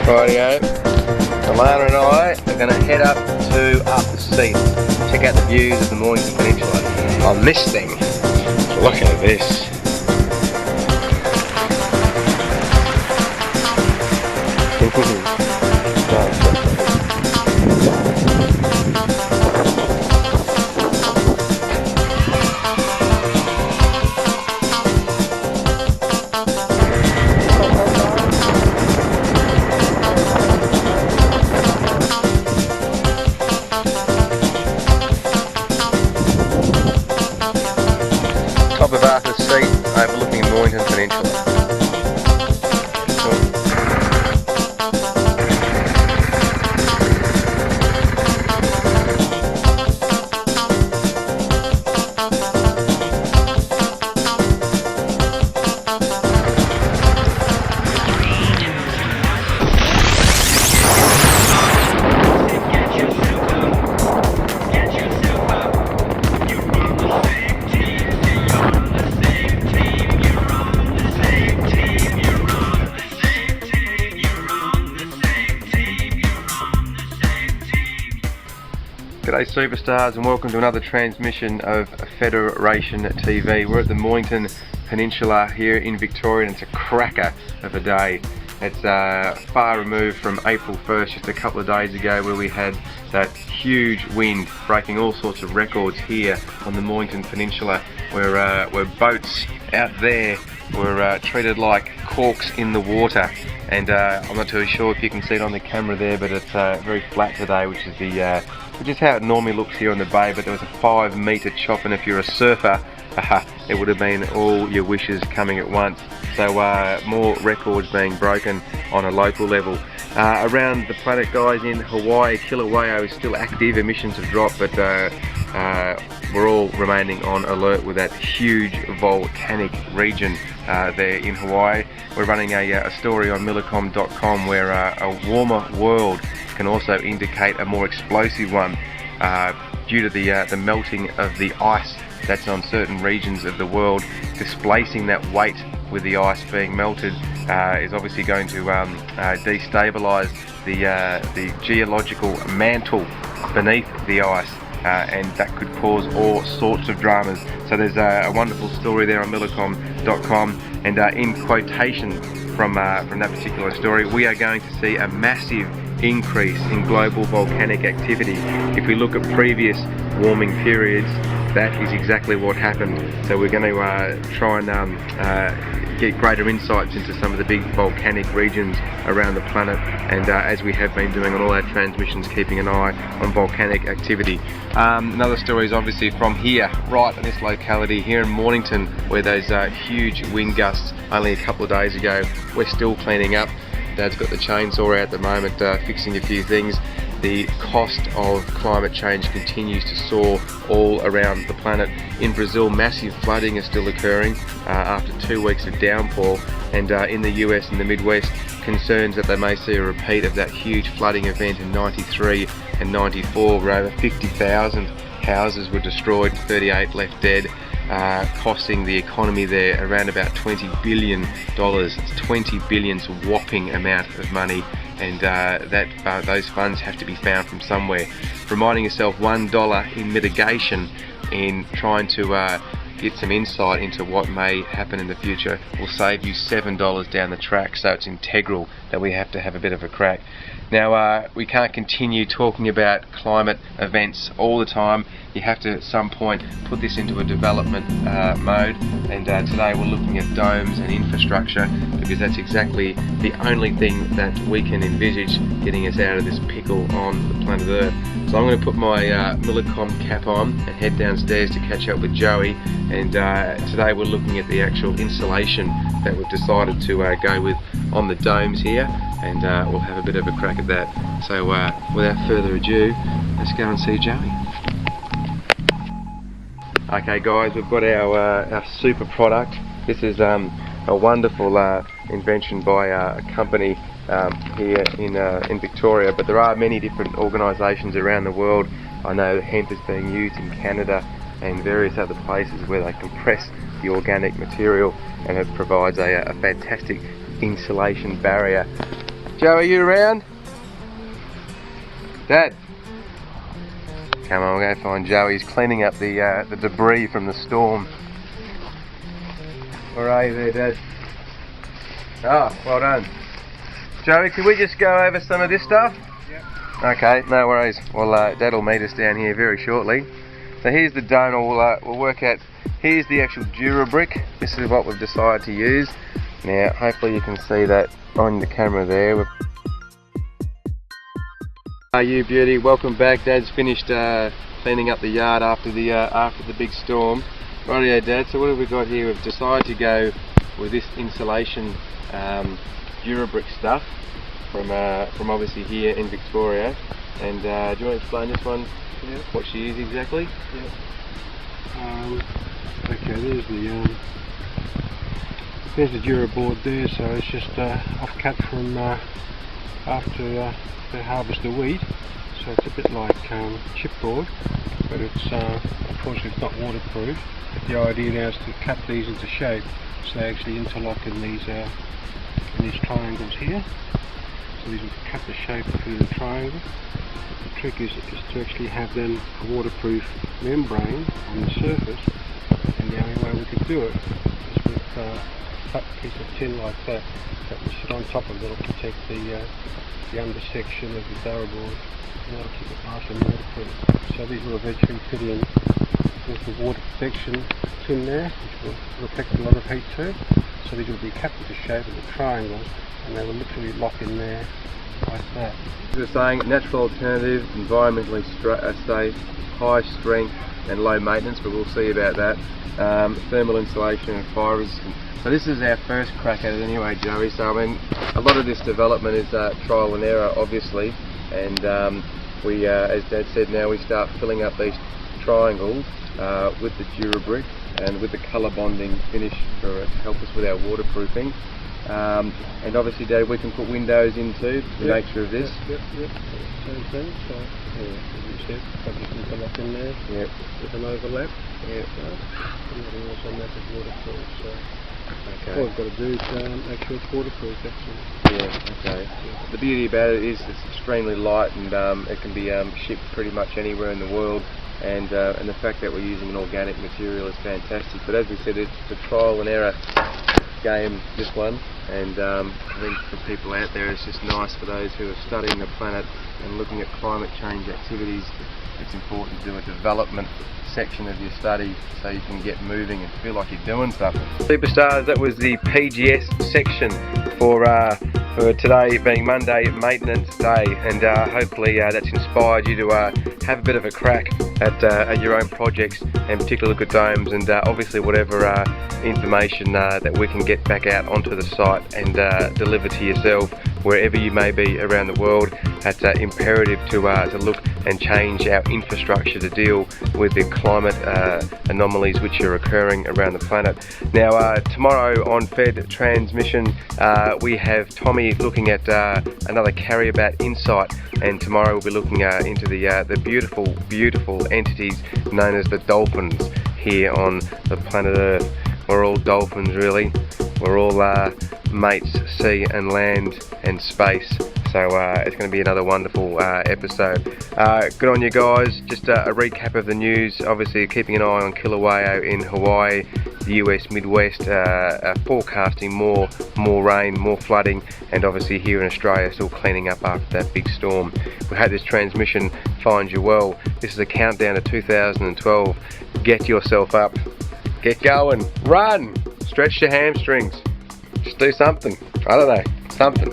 Rightio, Alana and I are going to head up the sea, check out the views of the Mornington Peninsula on this thing. Look at this. Top of Arthur's Seat, overlooking Mornington Peninsula. G'day superstars, and welcome to another transmission of Federation TV. We're at the Mornington Peninsula here in Victoria, and it's a cracker of a day. It's far removed from April 1st, just a couple of days ago, where we had that huge wind breaking all sorts of records here on the Mornington Peninsula, where boats out there were treated like corks in the water. And I'm not too sure if you can see it on the camera there, but it's very flat today, which is how it normally looks here on the bay. But there was a 5-metre chop, and if you're a surfer, it would have been all your wishes coming at once. So more records being broken on a local level. Around the planet, guys, in Hawaii, Kilauea is still active. Emissions have dropped, but we're all remaining on alert with that huge volcanic region there in Hawaii. We're running a story on millicom.com where a warmer world can also indicate a more explosive one due to the melting of the ice that's on certain regions of the world. Displacing that weight with the ice being melted is obviously going to destabilize the geological mantle beneath the ice, and that could cause all sorts of dramas. So there's a wonderful story there on millicom.com, and in quotation from that particular story, we are going to see a massive increase in global volcanic activity. If we look at previous warming periods, that is exactly what happened. So we're going to try and get greater insights into some of the big volcanic regions around the planet, and as we have been doing on all our transmissions, keeping an eye on volcanic activity. Another story is obviously from here, right in this locality here in Mornington, where those huge wind gusts only a couple of days ago. We're still cleaning up. Dad's got the chainsaw out at the moment, fixing a few things. The cost of climate change continues to soar all around the planet. In Brazil, massive flooding is still occurring after 2 weeks of downpour, and in the US and the Midwest, concerns that they may see a repeat of that huge flooding event in '93 and '94, where over 50,000 houses were destroyed, 38 left dead, costing the economy there around about $20 billion. It's 20 billion's a whopping amount of money, and those funds have to be found from somewhere. Reminding yourself, $1 in mitigation in trying to get some insight into what may happen in the future will save you $7 down the track, so it's integral that we have to have a bit of a crack. Now, we can't continue talking about climate events all the time. You have to at some point put this into a development mode, and today we're looking at domes and infrastructure, because that's exactly the only thing that we can envisage getting us out of this pickle on the planet Earth. So I'm going to put my Millicom cap on and head downstairs to catch up with Joey, and today we're looking at the actual insulation that we've decided to go with on the domes here, and we'll have a bit of a crack at that. So without further ado, let's go and see Joey. Okay guys, we've got our super product. This is a wonderful invention by a company here in Victoria, but there are many different organisations around the world. I know hemp is being used in Canada and various other places where they compress the organic material, and it provides a fantastic insulation barrier Joe, are you around? Dad? Come on, we'll go find Joe. He's cleaning up the debris from the storm. Where are you there, Dad? Oh, well done. Joey, can we just go over some of this stuff? Yep. Okay, no worries. Well, Dad will meet us down here very shortly. So here's the dome. We'll work out. Here's the actual Dura brick. This is what we've decided to use. Now, hopefully you can see that on the camera there. Are you beauty? Welcome back. Dad's finished cleaning up the yard after the big storm. Rightio, Dad. So what have we got here? We've decided to go with this insulation Dura brick stuff from obviously here in Victoria. And do you want to explain this one? Yeah. What she is exactly? Yeah. Okay, there's the Dura board there. So it's just I've cut from after they harvest the wheat. So it's a bit like chipboard, but it's unfortunately it's not waterproof. But the idea now is to cut these into shape, so they actually interlock in these triangles here. So these will cut the shape through the triangle. The trick is to actually have them a waterproof membrane on the surface, and the only way we could do it is with a flat piece of tin like that will sit on top of it. It'll protect the undersection of the Dura board, and that'll keep it nice and waterproof. So these will eventually fit in with the water protection tin there, which will reflect a lot of heat too. So these will be cut into shape of the triangles, and they will literally lock in there like that. We're saying natural alternative, environmentally safe, high strength and low maintenance, but we'll see about that. Thermal insulation and fire resistant. So this is our first crack at it anyway, Joey. So I mean, a lot of this development is trial and error, obviously, and we, as Dad said, now we start filling up these triangles with the Dura brick and with the colour bonding finish to help us with our waterproofing. And obviously, Dad, we can put windows into the nature of this. Yep. Same thing. So, as you said, just interlock in there. Yep. With an overlap. Yep. Everything else on that is waterproof. So. Okay. All we've got to do is make sure it's waterproof, that's all. Yeah, okay. Yeah. The beauty about it is it's extremely light, and it can be shipped pretty much anywhere in the world, and the fact that we're using an organic material is fantastic. But as we said, it's a trial and error game, this one, and I think for people out there it's just nice for those who are studying the planet and looking at climate change activities. It's important to do a development section of your study so you can get moving and feel like you're doing something. Superstars, that was the PGS section for today being Monday Maintenance Day, and hopefully that's inspired you to have a bit of a crack at your own projects, and particularly look at domes, and obviously whatever information that we can get back out onto the site and deliver to yourself wherever you may be around the world. It's imperative to look and change our infrastructure to deal with the climate anomalies which are occurring around the planet. Now tomorrow on Fed Transmission we have Tommy looking at another carrier bat insight, and tomorrow we'll be looking into the beautiful entities known as the dolphins here on the planet Earth. We're all dolphins, really. We're all mates, sea and land and space. So it's going to be another wonderful episode. Good on you guys. Just a recap of the news. Obviously keeping an eye on Kilauea in Hawaii, the US Midwest, forecasting more rain, more flooding, and obviously here in Australia still cleaning up after that big storm. We hope this transmission finds you well. This is a countdown to 2012. Get yourself up. Get going. Run. Stretch your hamstrings. Just do something. I don't know. Something.